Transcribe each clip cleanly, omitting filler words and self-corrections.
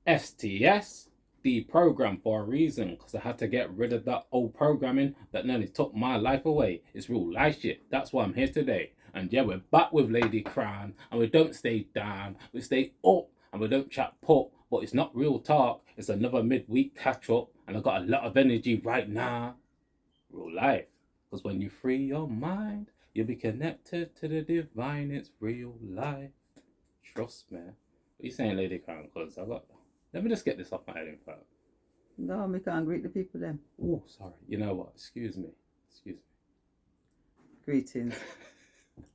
STS, deprogrammed for a reason, because I had to get rid of that old programming that nearly took my life away. It's real life shit. That's why I'm here today. And yeah, we're back with Lady Crown, and we don't stay down, we stay up, and we don't chat pop, but it's not real talk. It's another midweek catch up, and I got a lot of energy right now. Real life. Because when you free your mind, you'll be connected to the divine. It's real life. Trust me. What are you saying, Lady Crown? Because I got. Let me just get this off my head, in fact. No, we can't greet the people then. Oh, sorry. You know what? Excuse me. Excuse me. Greetings.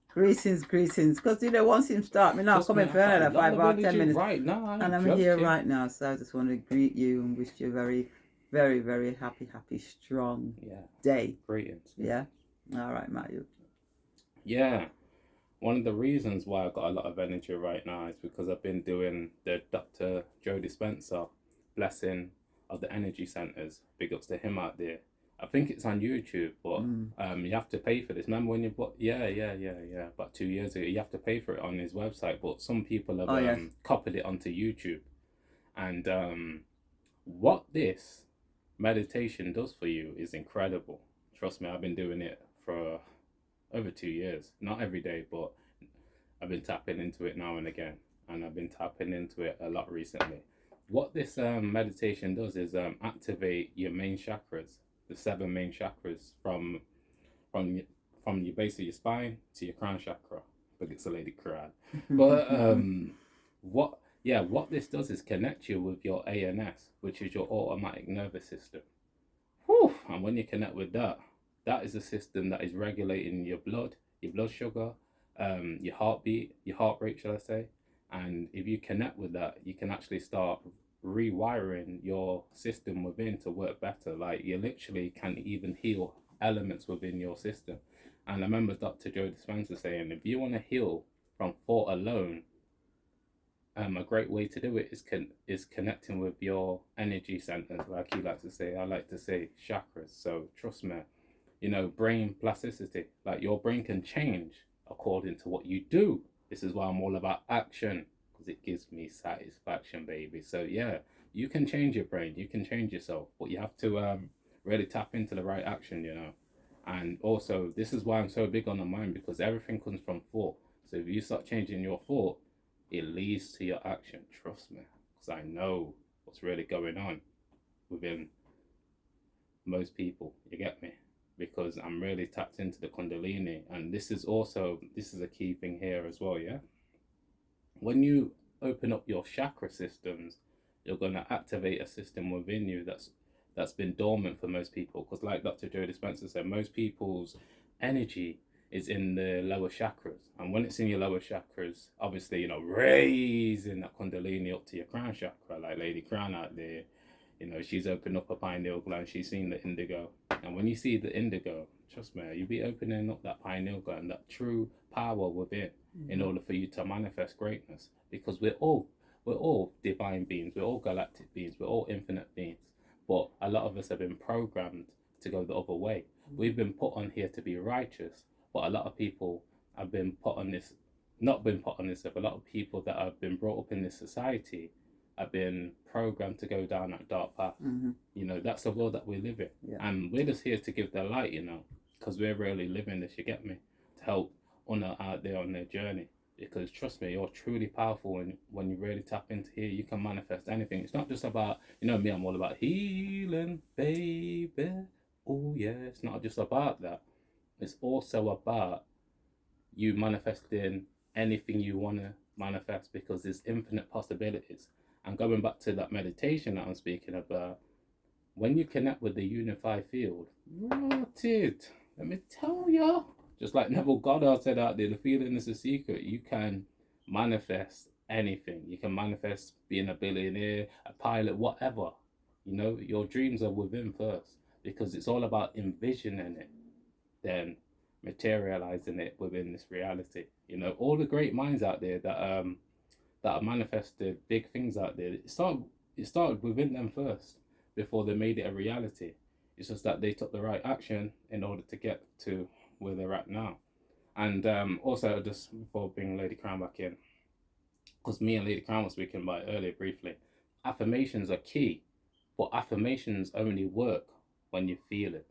Greetings. Because once him start, me now Trust me, coming I for got a another lot 5 of or energy 10 minutes. right now. I And ain't I'm joking. here right now, so I just want to greet you and wish you a very, very, very happy, strong day. Greetings. Yeah? All right, Matthew. Yeah. One of the reasons why I got a lot of energy right now is because I've been doing the Dr. Jo Dispenza blessing of the energy centers. Big ups to him out there. I think it's on YouTube, but you have to pay for this. Remember when you bought? Yeah. About 2 years ago, you have to pay for it on his website. But some people have yes. copied it onto YouTube, and what this meditation does for you is incredible. Trust me, I've been doing it for over 2 years. Not every day, but I've been tapping into it now and again, and I've been tapping into it a lot recently. What this meditation does is activate your main chakras, the seven main chakras from from your base of your spine to your crown chakra. But it's a lady crown. But what this does is connect you with your ANS, which is your automatic nervous system. Whew. And when you connect with that, that is a system that is regulating your blood sugar, your heartbeat, your heart rate, shall I say. And if you connect with that, you can actually start rewiring your system within to work better. Like you literally can even heal elements within your system. And I remember Dr. Jo Dispenza saying, if you want to heal from thought alone, a great way to do it is connecting with your energy centers, like he likes to say. I like to say chakras. So trust me, brain plasticity. Like your brain can change according to what you do. This is why I'm all about action, because it gives me satisfaction, baby. So yeah, you can change your brain, you can change yourself, but you have to really tap into the right action. And also, this is why I'm so big on the mind, because everything comes from thought. So if you start changing your thought, it leads to your action. Trust me, because I know what's really going on within most people. You get me? Because I'm really tapped into the Kundalini, and this is a key thing here as well. Yeah, when you open up your chakra systems, you're going to activate a system within you that's been dormant for most people. Because, like Dr. Jo Dispenza said, most people's energy is in the lower chakras, and when it's in your lower chakras, obviously, raising that Kundalini up to your crown chakra, like Lady Crown out there. She's opened up a pineal gland, she's seen the indigo. And when you see the indigo, trust me, you'll be opening up that pineal gland, that true power within, in order for you to manifest greatness. Because we're all divine beings, we're all galactic beings, we're all infinite beings. But a lot of us have been programmed to go the other way. We've been put on here to be righteous, but a lot of people have been put on this, not been put on this, but a lot of people that have been brought up in this society have been programmed to go down that dark path. That's the world that we live in. Yeah. And we're just here to give the light, because we're really living this, you get me? To help honor out there on their journey. Because trust me, you're truly powerful when you really tap into here, you can manifest anything. It's not just about, me, I'm all about healing, baby. Oh yeah, it's not just about that. It's also about you manifesting anything you want to manifest, because there's infinite possibilities. And going back to that meditation that I'm speaking about, when you connect with the unified field, rotted, let me tell you, just like Neville Goddard said out there, the feeling is a secret. You can manifest anything. You can manifest being a billionaire, a pilot, whatever. Your dreams are within first, because it's all about envisioning it, then materializing it within this reality. All the great minds out there that have manifested big things out there, it started within them first before they made it a reality. It's just that they took the right action in order to get to where they're at now. And also, just before bringing Lady Crown back in, because me and Lady Crown were speaking about it earlier briefly, affirmations are key, but affirmations only work when you feel it.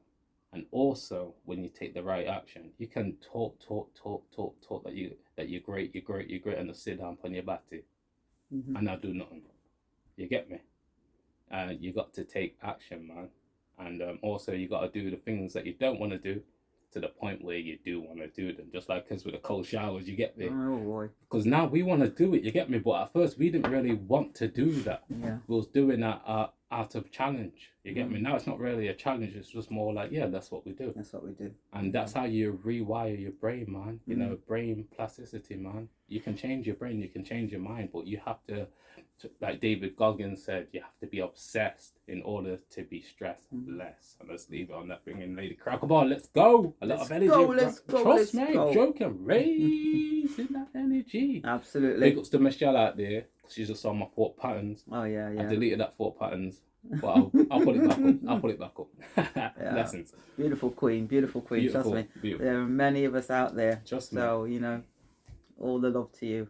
And also when you take the right action. You can talk that you're great, and just sit down on your batty and not do nothing. You get me? You got to take action, man. And also you got to do the things that you don't want to do to the point where you do want to do them. Just like us with the cold showers, you get me? Oh boy. Because now we want to do it, you get me? But at first we didn't really want to do that. Yeah. We was doing that out of challenge, you get me? Now it's not really a challenge, it's just more like, yeah, that's what we do. That's what we do. And that's how you rewire your brain, man. You know, brain plasticity, man. You can change your brain, you can change your mind, but you have to, like David Goggins said, you have to be obsessed in order to be stressed less. And let's leave it on that. Bring in Lady Crackerball. Let's go. A lot of energy. Let's go. Trust me, Joe can raise in that energy. Absolutely. Big ups to Michelle out there. She's just on my thought patterns. Oh yeah. I deleted that thought patterns. But I'll put it back up. I'll put it back up. Yeah. Lessons. Beautiful queen. Trust me. Beautiful. There are many of us out there. Trust me. So, you know, all the love to you.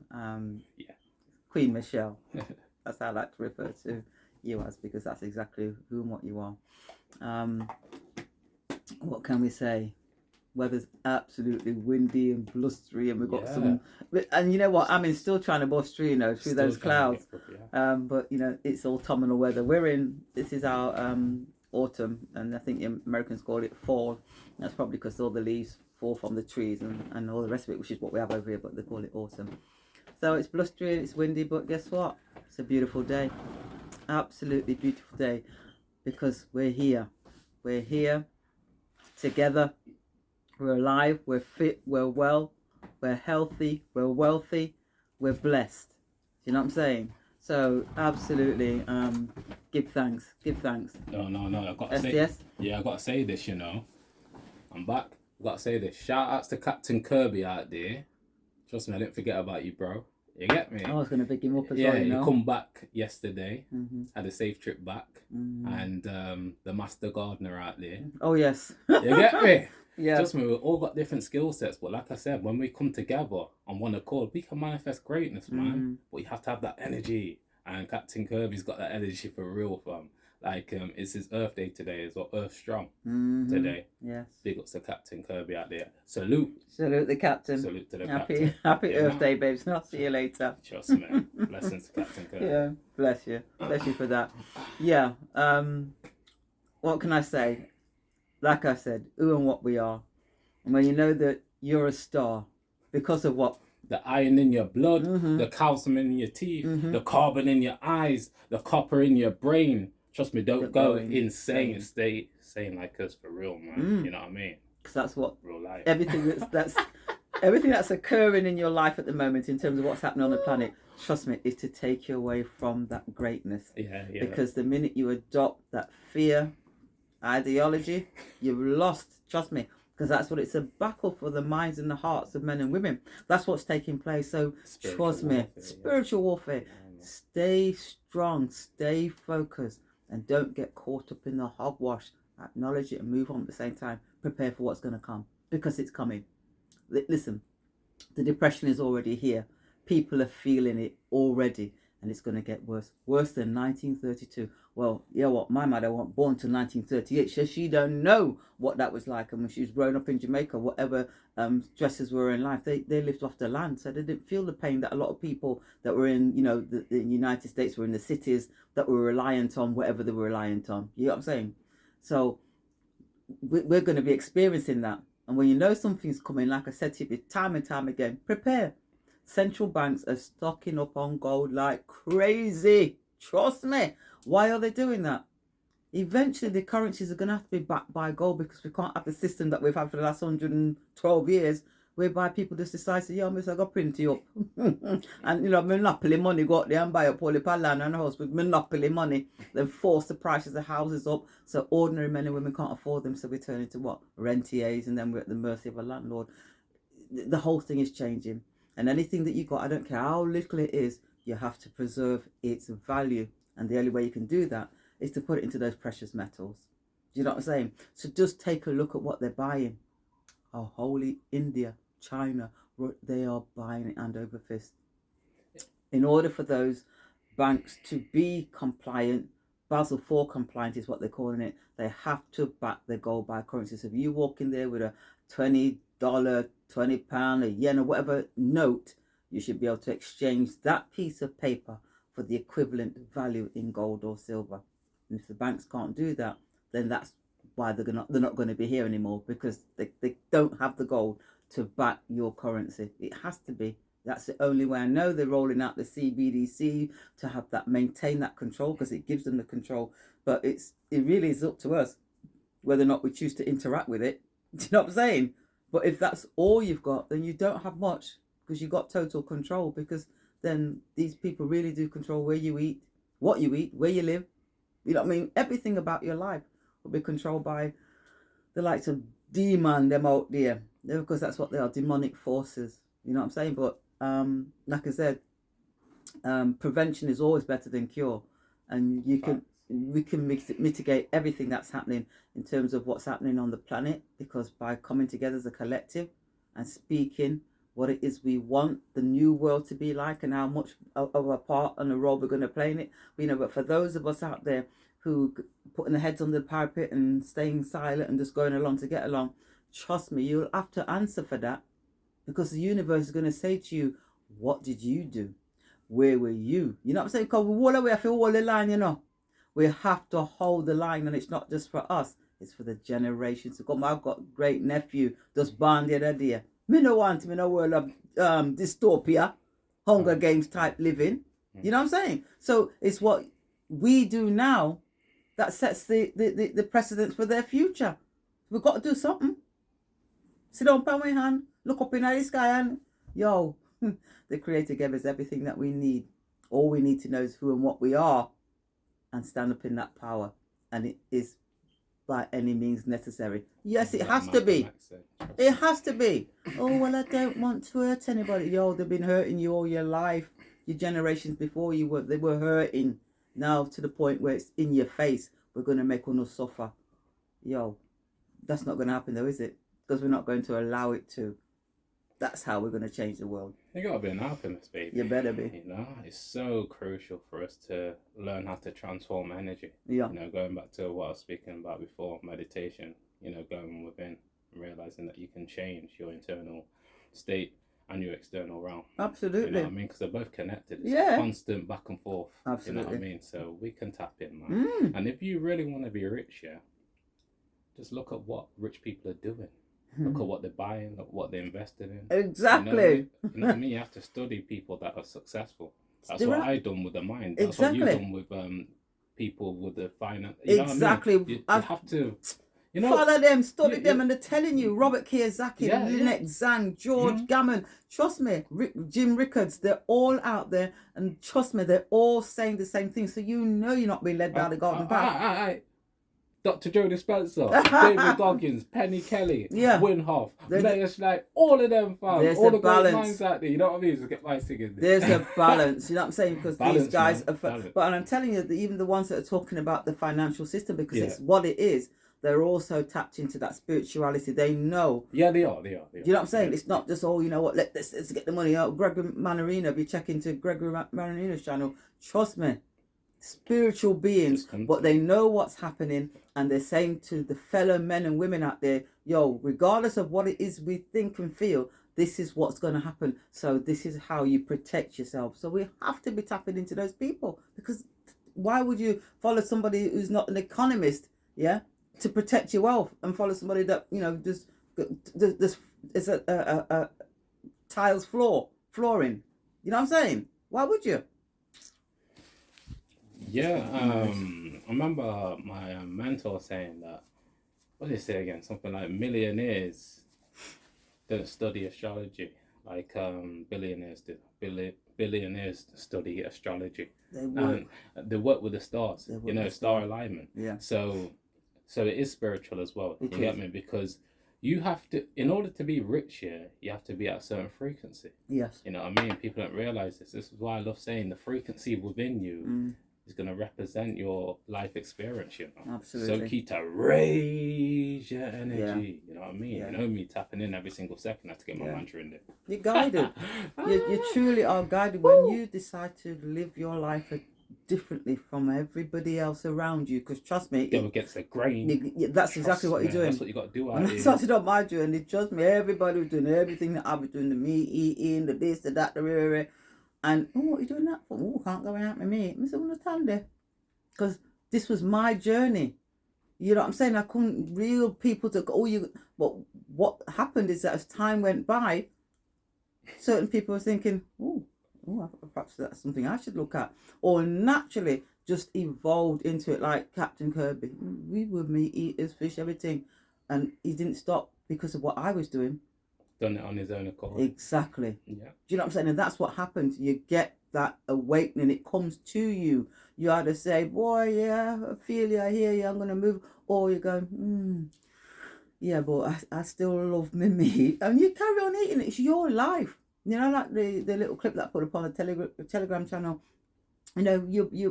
Yeah. Queen Michelle. That's how I like to refer to you as, because that's exactly who and what you are. What can we say? Weather's absolutely windy and blustery, and we've got some. And you know what? I mean, still trying to bust through, through those clouds. But you know, it's autumnal weather. This is our autumn, and I think the Americans call it fall. That's probably because all the leaves fall from the trees and all the rest of it, which is what we have over here, but they call it autumn. So it's blustery, it's windy, but guess what? It's a beautiful day. Absolutely beautiful day, because we're here. We're here together. We're alive, we're fit, we're well, we're healthy, we're wealthy, we're blessed. You know what I'm saying? So absolutely, give thanks. No, I've got to say, SDS? yeah, I've got to say this, I'm back. I've got to say this. Shout outs to Captain Kirby out there. Trust me, I didn't forget about you, bro. You get me? I was going to pick him up as well, Yeah, you come back yesterday, had a safe trip back, Mm-hmm. and the master gardener out there. Oh, yes. You get me? Yeah. Trust me, we've all got different skill sets, but like I said, when we come together on one accord, we can manifest greatness, man. But you have to have that energy, and Captain Kirby's got that energy for real, fam. Like, it's his Earth Day today as well, Earth Strong today. Yes. Big ups to Captain Kirby out there. Salute. Salute the captain. Salute to the captain. Happy Earth Day, babes. I'll see you later. Trust me. Blessings to Captain Kirby. Yeah, bless you. Bless you for that. Yeah. What can I say? Like I said, who and what we are. And when you know that you're a star because of what? The iron in your blood, the calcium in your teeth, the carbon in your eyes, the copper in your brain. Trust me, don't go insane. Stay sane like us for real, man. You know what I mean? Because that's what real life. Everything everything that's occurring in your life at the moment in terms of what's happening on the planet, trust me, is to take you away from that greatness. Yeah. Because the minute you adopt that fear ideology, you've lost. Trust me, because that's what it's a battle for the minds and the hearts of men and women. That's what's taking place. So trust me, spiritual warfare. Stay strong, stay focused, and don't get caught up in the hogwash. Acknowledge it and move on at the same time. Prepare for what's going to come, because it's coming. Listen, the depression is already here. People are feeling it already, and it's going to get worse than 1932. Well, you know what, my mother wasn't born till 1938, so she don't know what that was like. And when she was growing up in Jamaica, whatever stresses were in life, they lived off the land, so they didn't feel the pain that a lot of people that were in, the United States, were in the cities, that were reliant on whatever they were reliant on. You know what I'm saying? So we're going to be experiencing that. And when you know something's coming, like I said to you time and time again, prepare. Central banks are stocking up on gold like crazy. Trust me. Why are they doing that? Eventually, the currencies are going to have to be backed by gold, because we can't have the system that we've had for the last 112 years, whereby people just decide to, yeah, I'm just going to print you up. And, monopoly money, go out there and buy up all the land and house with monopoly money, then force the prices of houses up, so ordinary men and women can't afford them, so we turn into what? Rentiers, and then we're at the mercy of a landlord. The whole thing is changing. And anything that you got, I don't care how little it is, you have to preserve its value. And the only way you can do that is to put it into those precious metals. Do you know what I'm saying? So just take a look at what they're buying. Oh, holy India, China, they are buying it hand over fist. In order for those banks to be compliant. Basel IV compliant is what they're calling it. They have to back their gold by currency. So if you walk in there with a $20, £20, a yen, or whatever note, you should be able to exchange that piece of paper for the equivalent value in gold or silver. And if the banks can't do that, then that's why they're not going to be here anymore, because they don't have the gold to back your currency. It has to be. That's the only way. I know they're rolling out the CBDC to have that, maintain that control, because it gives them the control. But it really is up to us whether or not we choose to interact with it. Do you know what I'm saying? But if that's all you've got, then you don't have much, because you've got total control. Because then these people really do control where you eat, what you eat, where you live. You know what I mean? Everything about your life will be controlled by the likes of demon them out there, because that's what they are, demonic forces. You know what I'm saying? But like I said, prevention is always better than cure, and we can mitigate everything that's happening in terms of what's happening on the planet, because by coming together as a collective and speaking what it is we want the new world to be like, and how much of a part and a role we're going to play in it. But for those of us out there who putting their heads under the parapet and staying silent and just going along to get along, trust me, you'll have to answer for that, because the universe is going to say to you, what did you do? Where were you? You know what I'm saying? Because we have to hold the line, you know. We have to hold the line, and it's not just for us. It's for the generations to come. I've got a great nephew just born the other day. Me no want him in a world of dystopia, Hunger Games type living. You know what I'm saying? So it's what we do now that sets the precedence for their future. We've got to do something. Sit down, palm my hand, look up in the sky, and yo, the Creator gave us everything that we need. All we need to know is who and what we are, and stand up in that power. And it is by any means necessary. Yes, it has to be. It has to be. Oh, well, I don't want to hurt anybody. Yo, they've been hurting you all your life. Your generations before you they were hurting. Now to the point where it's in your face. We're going to make us suffer. Yo, that's not going to happen though, is it? Because we're not going to allow it to. That's how we're going to change the world. You got to be an alchemist, baby. You better be. You know, it's so crucial for us to learn how to transform energy. Yeah. You know, going back to what I was speaking about before, meditation, you know, going within and realizing that you can change your internal state and your external realm. Absolutely. You know what I mean? Because they're both connected. It's Yeah. constant back and forth. Absolutely. You know what I mean? So we can tap in, man. And if you really want to be rich, yeah, just look at what rich people are doing. Look at what they're buying, look what they're invested in. Exactly. You know what I mean? You have to study people that are successful. That's what I done with the mind. That's exactly. what you done with people with the finance. You exactly. Know what I mean? You have to, you know, follow them, study them, and they're telling you. Robert Kiyosaki, Lynette Zhang, George Gammon. Trust me, Jim Rickards. They're all out there, and trust me, they're all saying the same thing. So you know you're not being led by the garden path. Dr. Jo Dispenza, David Goggins, Penny Kelly, Winhoff, Mayor Schleich, all of them, fam. All the great minds out there. You know what I mean? Just get my singing. There's a balance. You know what I'm saying? Because these guys are. Balance. But I'm telling you, that even the ones that are talking about the financial system, because it's what it is, they're also tapped into that spirituality. They know. Yeah, they are. You know what I'm saying? It's not just, you know what, let's get the money out. Gregory Manarino, if you check into Gregory Manarino's channel, trust me, spiritual beings, but they know what's happening, and they're saying to the fellow men and women out there, yo, regardless of what it is we think and feel, this is what's going to happen. So this is how you protect yourself. So we have to be tapping into those people, because why would you follow somebody who's not an economist, to protect your wealth, and follow somebody that, you know, just is a tiles flooring? You know what I'm saying? Why would you? Yeah, I remember my mentor saying that, what did he say again? Something like millionaires don't study astrology like billionaires do. Billionaires study astrology. They work. And they work with the stars, you know, star alignment. Yeah. So it is spiritual as well. You get me? Because you have to, in order to be rich here, you have to be at a certain frequency. Yes. You know what I mean? People don't realize this. This is why I love saying the frequency within you is going to represent your life experience, you know. Absolutely. So key to raise your energy, you know what I mean? Yeah. You know me tapping in every single second. I have to get my Yeah. mantra in there. You're guided. You truly are guided when you decide to live your life differently from everybody else around you. Because trust me, Go against the grain. that's exactly what you're doing. That's what you got to do out When I here. started on my journey, trust me, everybody was doing everything that I was doing, the meat eating, the this, the that, the rah, rah. And what are you doing that for? Oh, can't go out with me. I said, well, tell them there. Because this was my journey. You know what I'm saying? I couldn't reel people to go, but what happened is that as time went by, certain people were thinking, oh, perhaps that's something I should look at. Or naturally just evolved into it, like Captain Kirby. We were meat eaters, fish, everything. And he didn't stop because of what I was doing. Done it on his own accord. Exactly. Yeah. Do you know what I'm saying? And that's what happens. You get that awakening. It comes to you. You either say, boy, yeah, I feel you, I hear you, I'm going to move. Or you go, yeah, but I still love my meat. And you carry on eating it. It's your life. You know, like the little clip that I put up on the Telegram channel. You know,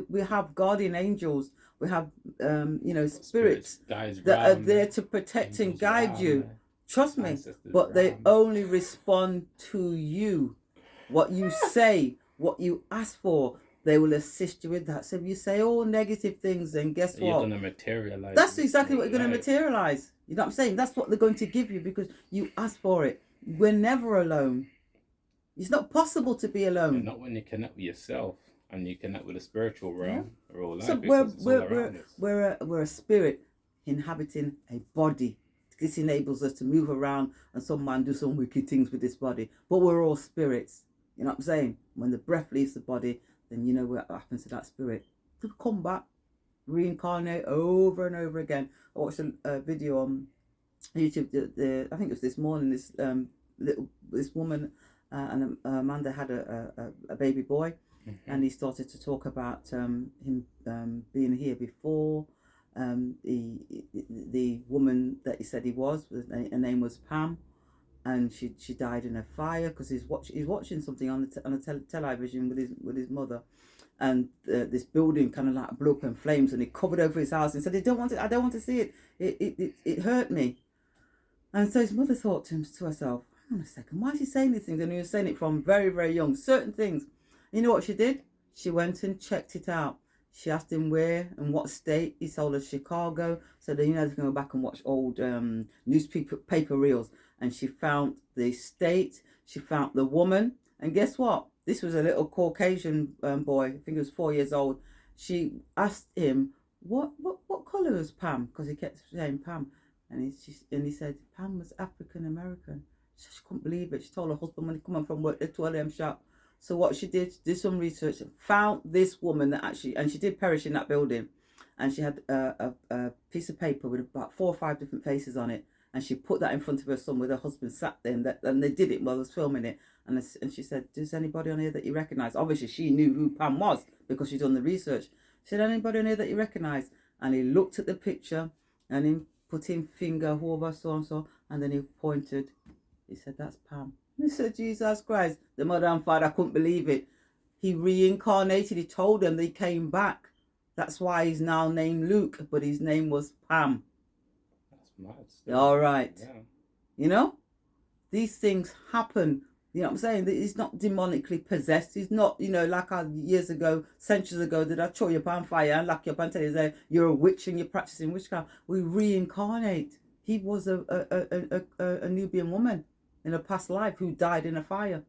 we have guardian angels. We have, spirits that are there to protect and guide you. Trust me, but they only respond to you. What you say, what you ask for, they will assist you with that. So if you say all negative things, then guess what? You're going to materialize. That's exactly what you're going to materialize. You know what I'm saying? That's what they're going to give you because you ask for it. We're never alone. It's not possible to be alone. And not when you connect with yourself and you connect with the spiritual realm. Yeah. So we're a spirit inhabiting a body. This enables us to move around and some man do some wicked things with this body. But we're all spirits. You know what I'm saying? When the breath leaves the body, then you know what happens to that spirit. To come back, reincarnate over and over again. I watched a video on YouTube. I think it was this morning. This woman and Amanda had a baby boy, and he started to talk about him being here before. The woman that he said he was, her name was Pam, and she died in a fire because he's watching something on the television with his mother, and this building kind of like blew up in flames, and it covered over his house, and said, I don't want to see it. It hurt me. And so his mother thought to herself, hang on a second, why is he saying these things? And he was saying it from very, very young, certain things. You know what she did? She went and checked it out. She asked him where and what state. He told her Chicago. So then, they can go back and watch old newspaper reels. And she found the state. She found the woman. And guess what? This was a little Caucasian boy. I think he was 4 years old. She asked him, what colour is Pam? Because he kept saying Pam. And he said, Pam was African American. She couldn't believe it. She told her husband when he come home from work, they told him shop. So what she did some research, found this woman that actually, and she did perish in that building. And she had a piece of paper with about 4 or 5 different faces on it. And she put that in front of her son with her husband sat there. And they did it while they was filming it. And she said, does anybody on here that you recognise? Obviously, she knew who Pam was because she'd done the research. She said, anybody on here that you recognise? And he looked at the picture and he put in finger over so and then he pointed. He said, that's Pam. I said, Jesus Christ. The mother and father couldn't believe it. He reincarnated. He told them they came back. That's why he's now named Luke, but his name was Pam. That's mad. All right. Yeah. You know, these things happen. You know what I'm saying? He's not demonically possessed. He's not, like years ago, centuries ago, did I throw you up on fire and lock you up and tell you you're a witch and you're practicing witchcraft. We reincarnate. He was a Nubian woman in a past life who died in a fire.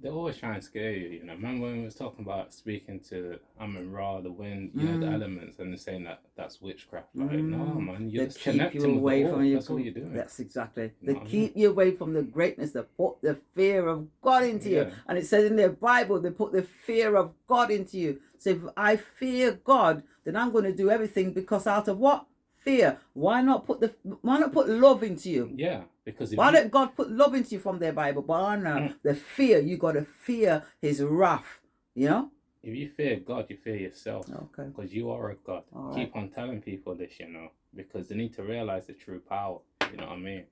They're always trying to scare you, Remember when we was talking about speaking to Amun Ra, the wind, the elements, and they're saying that's witchcraft. Like, no, man, you're just connecting with the all. That's all you're doing. That's exactly. They keep you away from the greatness. They put the fear of God into you. And it says in their Bible, they put the fear of God into you. So if I fear God, then I'm going to do everything because out of what? Fear. Why not put love into you? Yeah, because why don't God put love into you from their Bible? But the fear, you got to fear His wrath. You know. If you fear God, you fear yourself. Okay. Because you are a God. All Keep on telling people this, because they need to realize the true power. You know what I mean?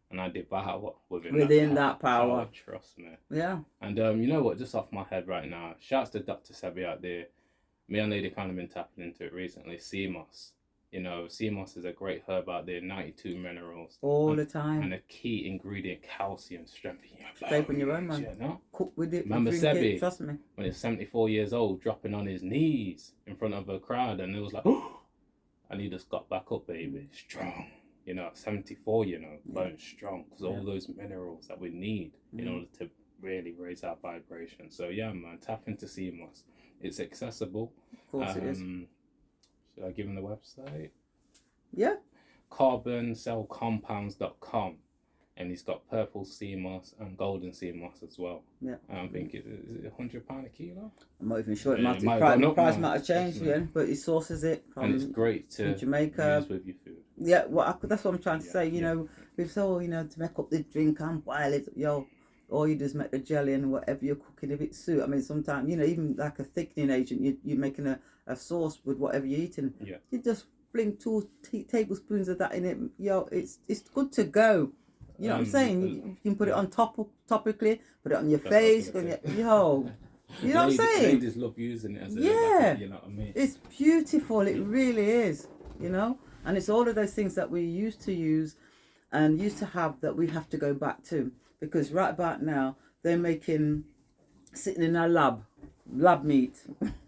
And I devour within that power. Trust me. Yeah. And you know what? Just off my head right now. Shouts to Dr. Sebi out there. me and Lady kind of been tapping into it recently. Sea moss. You know, sea moss is a great herb out there, 92 minerals. All and, the time. And a key ingredient, calcium, strengthening your bones. Shape on your own, man. You know? Cook with it. Remember drink Sebi, it, trust me. when he was 74 years old, dropping on his knees in front of a crowd, and it was like, oh, and he just got back up, baby, strong. You know, at 74, you know, going strong, because all those minerals that we need in order to really raise our vibration. So yeah, man, tap into sea moss. It's accessible. Of course it is. Should I give him the website? Yeah. Carboncellcompounds.com, and he's got purple sea moss and golden sea moss as well. Yeah. I think is it £100 a kilo? I'm not even sure. It might price might have changed, but he sources it from, and it's great to Jamaica. use with your food. Yeah, that's what I'm trying to say. You know, we've said, you know, to make up the drink and boil it, all you do is make the jelly and whatever you're cooking, if it's soup. I mean, sometimes, you know, even like a thickening agent, you're making a sauce with whatever you're eating. Yeah. You just fling 2 tablespoons of that in it. It's good to go. You know what I'm saying? You can put it on topically, put it on your face. You know what I'm saying? Ladies love using it as a, you know what I mean? It's beautiful. It really is, you know? And it's all of those things that we used to use and used to have that we have to go back to. Because right about now, they're sitting in our lab meat.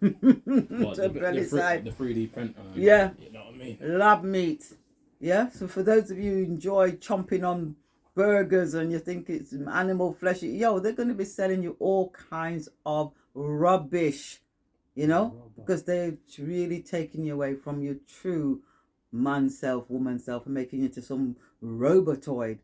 What, the 3D printer? Yeah. You know what I mean? Lab meat. Yeah? So for those of you who enjoy chomping on burgers and you think it's animal flesh, they're going to be selling you all kinds of rubbish, you know? Because they're really taking you away from your true man self, woman self, and making you into some robotoid.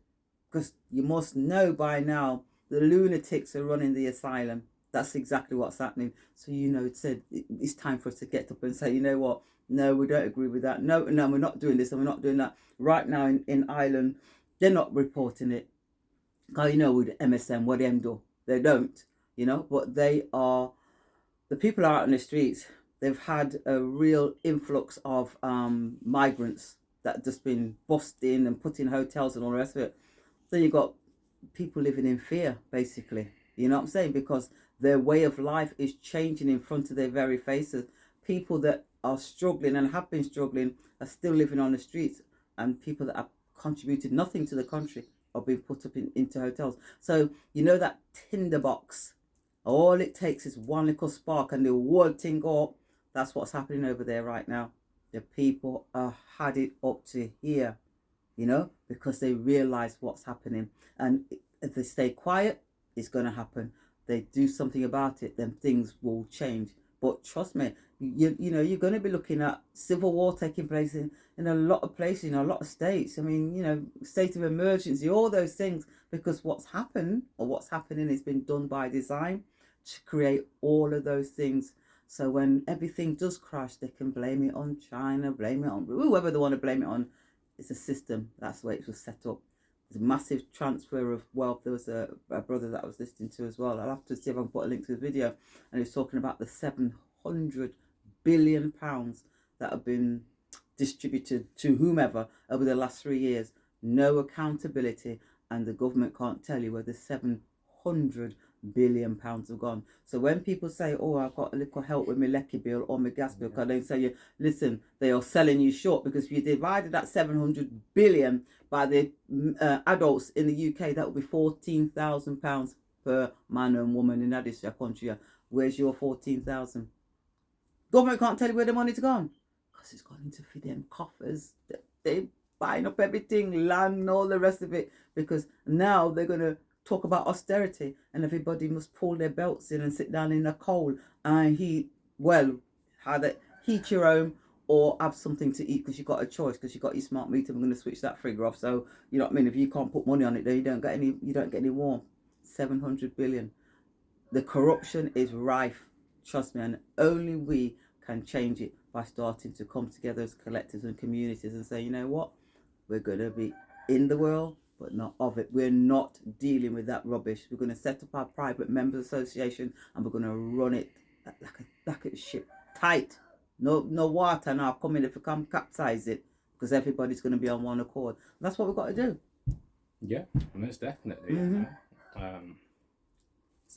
Because you must know by now the lunatics are running the asylum. That's exactly what's happening. So, you know, it's time for us to get up and say, you know what? No, we don't agree with that. No, we're not doing this and we're not doing that. Right now in Ireland, they're not reporting it. Because, you know, with MSM, what them do? They don't, you know, but the people are out on the streets. They've had a real influx of migrants that just been busting and put in hotels and all the rest of it. So you've got people living in fear, basically. You know what I'm saying? Because their way of life is changing in front of their very faces. People that are struggling and have been struggling are still living on the streets. And people that have contributed nothing to the country are being put up into hotels. So, you know that tinderbox? All it takes is one little spark and the whole thing go up. That's what's happening over there right now. The people are had it up to here. You know, because they realize what's happening. And if they stay quiet, it's going to happen. They do something about it, then things will change. But trust me, you know, you're going to be looking at civil war taking place in a lot of places, in a lot of states. I mean, you know, state of emergency, all those things, because what's happened or what's happening has been done by design to create all of those things. So when everything does crash, they can blame it on China, blame it on whoever they want to blame it on. It's a system. That's the way it was set up. There's a massive transfer of wealth. There was a brother that I was listening to as well. I'll have to see if I can put a link to the video. And he was talking about the £700 billion that have been distributed to whomever over the last 3 years. No accountability. And the government can't tell you where the £700 billion have gone. So when people say, oh, I've got a little help with my lecky bill or my gas bill, because they say, listen, they are selling you short, because if you divided that 700 billion by the adults in the UK, that would be £14,000 per man and woman in that country. Where's your 14,000? Government can't tell you where the money's gone, because it's gone into for them coffers. They're buying up everything, land and all the rest of it, because now they're going to talk about austerity and everybody must pull their belts in and sit down in the cold and either heat your home or have something to eat, because you've got a choice, because you've got your smart meter. We're going to switch that figure off. So, you know what I mean? If you can't put money on it, then you don't get any warmth. 700 billion. The corruption is rife, trust me, and only we can change it by starting to come together as collectives and communities and say, you know what? We're going to be in the world, but not of it. We're not dealing with that rubbish. We're going to set up our private members association and we're going to run it like a ship, tight. No water now coming if we come capsize it, because everybody's going to be on one accord. And that's what we've got to do. Yeah, most definitely. Mm-hmm.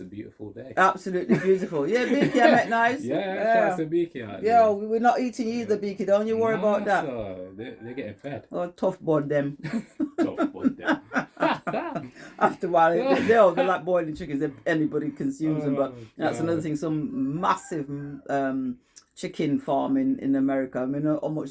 It's a beautiful day. Absolutely beautiful. Yeah, Beaky, I met nice. Yeah, shout out to Beaky out Yeah, there. we're not eating you either, Beaky. Don't you worry about that. So they're getting fed. Oh, tough bud them. Tough bud them. After a while, they're like boiling chickens. Anybody consumes them, but that's God. another thing. Some massive chicken farm in America. I mean, how much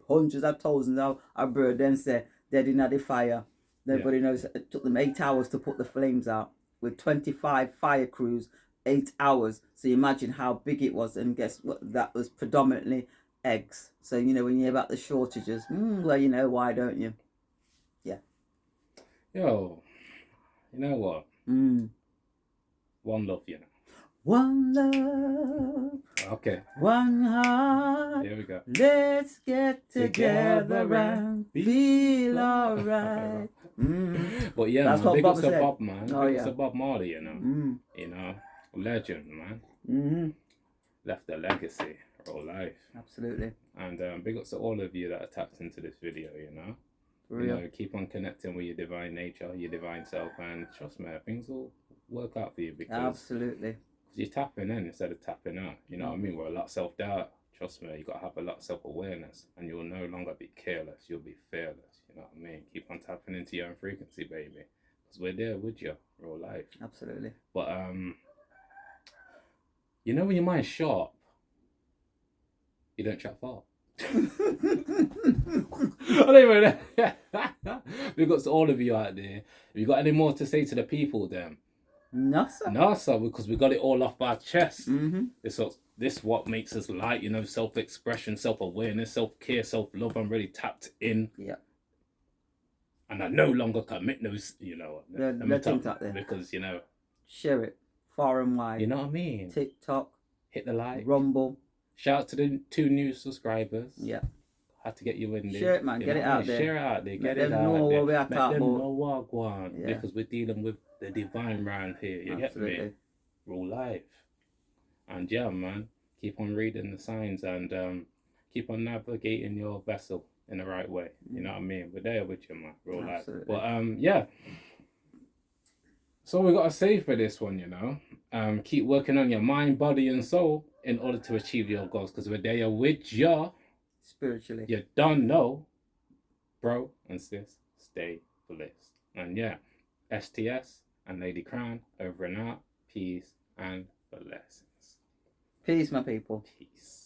hundreds of thousands of bird then say they didn't have the fire. Everybody knows it took them 8 hours to put the flames out with 25 fire crews, 8 hours. So you imagine how big it was, and guess what? That was predominantly eggs. So you know when you hear about the shortages, well, you know why, don't you? Yeah. Yo, you know what? One love, you know. One love. Okay. One heart. Here we go. Let's get together and feel alright. But yeah, that's man, what big Bob ups to said. Bob, man. Oh, Big yeah. ups to Bob Marley, you know. You know, legend, man. Left a legacy all life. Absolutely. And big ups to all of you that are tapped into this video, you know. You know, keep on connecting with your divine nature, your divine self, and trust me, things will work out for you because absolutely. You're tapping in instead of tapping out. You know what I mean? We're a lot of self-doubt. Trust me, you got to have a lot of self-awareness, and you'll no longer be careless. You'll be fearless. You know what I mean? Keep on tapping into your own frequency, baby, because we're there with you real life. Absolutely. But you know when your mind's sharp, you don't chat far. I don't even know. We've got to all of you out there. Have you got any more to say to the people then? No, sir. No, sir, because we got it all off our chest. This what makes us light, you know, self-expression, self-awareness, self-care, self-love. I'm really tapped in. Yeah. And I no longer commit those, you know. Let him tap there. Because, you know. Share it far and wide. You know what I mean? TikTok. Hit the like. Rumble. Shout out to the 2 new subscribers. Yeah. Had to get you in there. Share it, man. Get it out there. Share it out there. Let them know where we are. Let them know what go on. Yeah. Because we're dealing with the divine round here. You get me? Real life. And yeah, man. Keep on reading the signs and keep on navigating your vessel in the right way. You know what I mean? We're there with you, man. Real life. But yeah. So we got to say for this one, you know. Keep working on your mind, body, and soul in order to achieve your goals. Because we're there with you. Spiritually. You don't know, bro and sis. Stay blessed. And yeah, STS and Lady Crown over and out. Peace and blessings. Peace, my people. Peace.